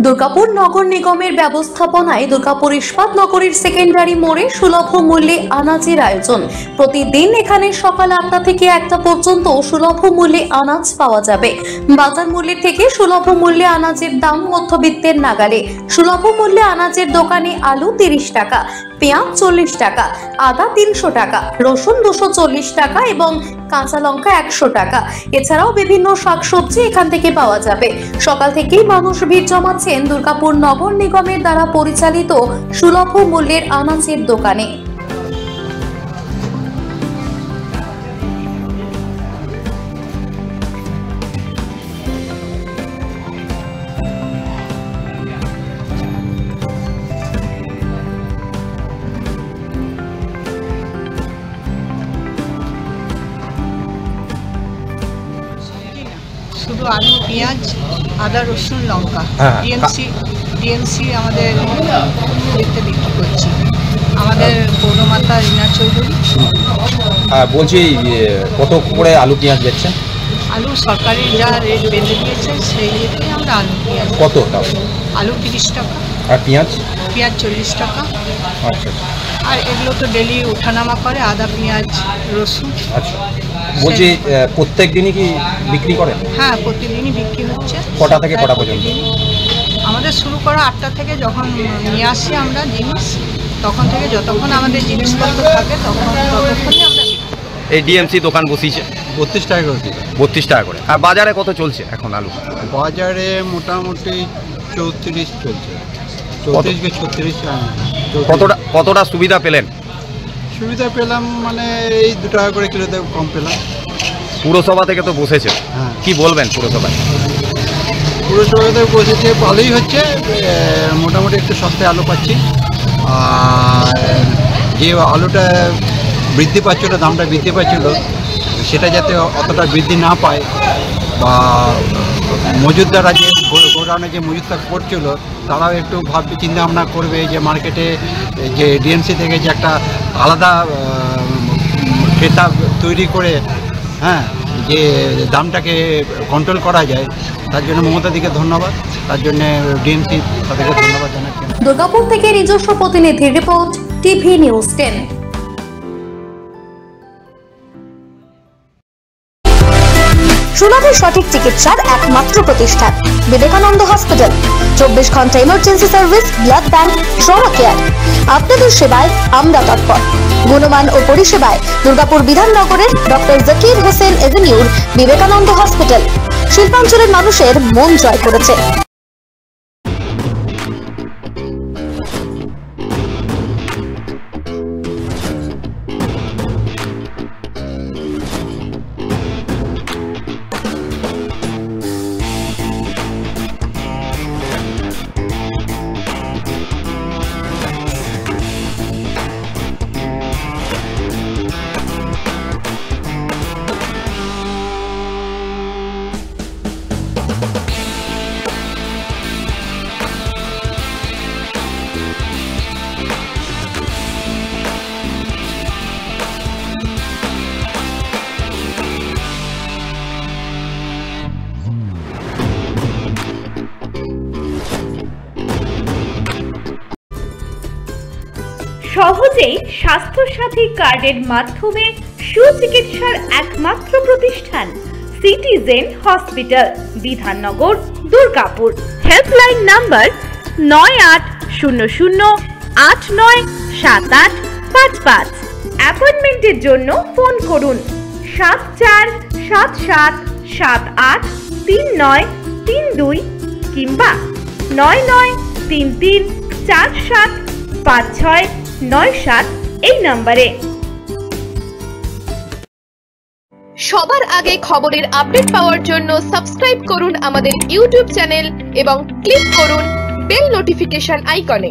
দুর্গাপুর নগর নিগমের ব্যবস্থাপনায় দুর্গাপুর ইস্পাত নগরীর সেকেন্ডারি মোড়ে সুলভ মূল্যে আনাজের আয়োজন। প্রতিদিন এখানে সকাল 8টা থেকে 1টা পর্যন্ত সুলভ মূল্যে আনাজ পাওয়া যাবে। বাজার মূল্যের থেকে সুলভ মূল্যে আনাজের দাম মধ্যবিত্তের নাগালে। সুলভ মূল্যে আনাজের দোকানে আলু 30 টাকা, পেঁয়াজ 40 টাকা, আদা 300 টাকা, রসুন 240 টাকা এবং কাঁচা লঙ্কা 100 টাকা। এছাড়াও বিভিন্ন শাকসবজি এখান থেকে পাওয়া যাবে। সকাল থেকেই মানুষ ভিড় জমাচ্ছেন দুর্গাপুর নগর নিগমের দ্বারা পরিচালিত সুলভ মূল্যের আনাজের দোকানে। শুধু আলু, পেঁয়াজ, আদা, রসুন, লঙ্কা ডিএমসি আমাদের দেখতে বিক্রি করছি। আমাদের পৌরমাতা রিনা চৌধুরী। বলছি কত করে আলু পেঁয়াজ বেচছেন? আলু সরকারি যা রেট বেঁধে দিয়েছে সেই রেটেই আমরা আলু পেঁয়াজ। কত তাও? আলু 30 টাকা আর পেঁয়াজ 40 টাকা। আচ্ছা। আর এগুলো তো ডেলি ওঠানামা করে, আদা, পেঁয়াজ, রসুন। আচ্ছা, বলছি প্রত্যেক দিনই কি বিক্রি করেন? হ্যাঁ, প্রতিদিনই বিক্রি হচ্ছে। কটা থেকে কটা পর্যন্ত? আমাদের শুরু করা 8টা থেকে, যখন নিয়ে আসি আমরা জিনিস তখন থেকে যতক্ষণ আমাদের জিনিসপত্র থাকে ততক্ষণই আমরা বিক্রি। এই ডিএমসি দোকান বসিয়েছে 32 টাকা করে। 32 টাকা করে। আর বাজারে কত চলছে এখন আলু? বাজারে মোটামুটি 34 চলছে, 34 কে 36। কতটা সুবিধা পেলেন? সুবিধা পেলাম মানে এই 2 টাকা করে কিলোতে কম পেলাম। পুরসভা থেকে তো বসেছে, হ্যাঁ। কি বলবেন পুরসভায়? পুরসভাতে বসেছে, ভালোই হচ্ছে। মোটামুটি একটু সস্তায় আলু পাচ্ছি। আর যে আলুটা বৃদ্ধি পাচ্ছিল, দামটা বৃদ্ধি পাচ্ছিল, সেটা যাতে অতটা বৃদ্ধি না পায়, বা মজুতদাররা যে গোডাউনে যে মজুতটা করছিল তারাও একটু চিন্তা ভাবনা করবে যে মার্কেটে যে ডিএমসি থেকে যে একটা আলাদা ক্রেতা তৈরি করে, হ্যাঁ, যে দামটাকে কন্ট্রোল করা যায়। তার জন্য মমতাদিকে ধন্যবাদ, তার জন্য ডিএমসি তাদেরকে ধন্যবাদ জানাচ্ছি। দুর্গাপুর থেকে নিজস্ব প্রতিনিধির রিপোর্ট, টিভি নিউজ 10। সুলভে সঠিক চিকিৎসার একমাত্র প্রতিষ্ঠান বিবেকানন্দ হসপিটাল। 24 ঘন্টা emergency service, blood bank, trauma care. আপনাদের সেবায় আমরা তৎপর। গুণমান ও পরিষেবায় দুর্গাপুর বিধাননগরের ডক্টর জাকির হোসেন এভিনিউর বিবেকানন্দ হসপিটাল শিল্পাঞ্চলের মানুষের মন জয় করেছে। সহজেই স্বাস্থ্যসাথী কার্ডের মাধ্যমে সুচিকিৎসার একমাত্র প্রতিষ্ঠান citizen hospital, Bidhannagar, Durgapur. Helpline number 9800897855। অ্যাপয়েন্টমেন্টের জন্য ফোন করুন 7477783932 কিংবা 9933475697 এই নম্বরে। সবার আগে খবরের আপডেট পাওয়ার জন্য সাবস্ক্রাইব করুন আমাদের ইউটিউব চ্যানেল এবং ক্লিক করুন বেল নোটিফিকেশন আইকনে।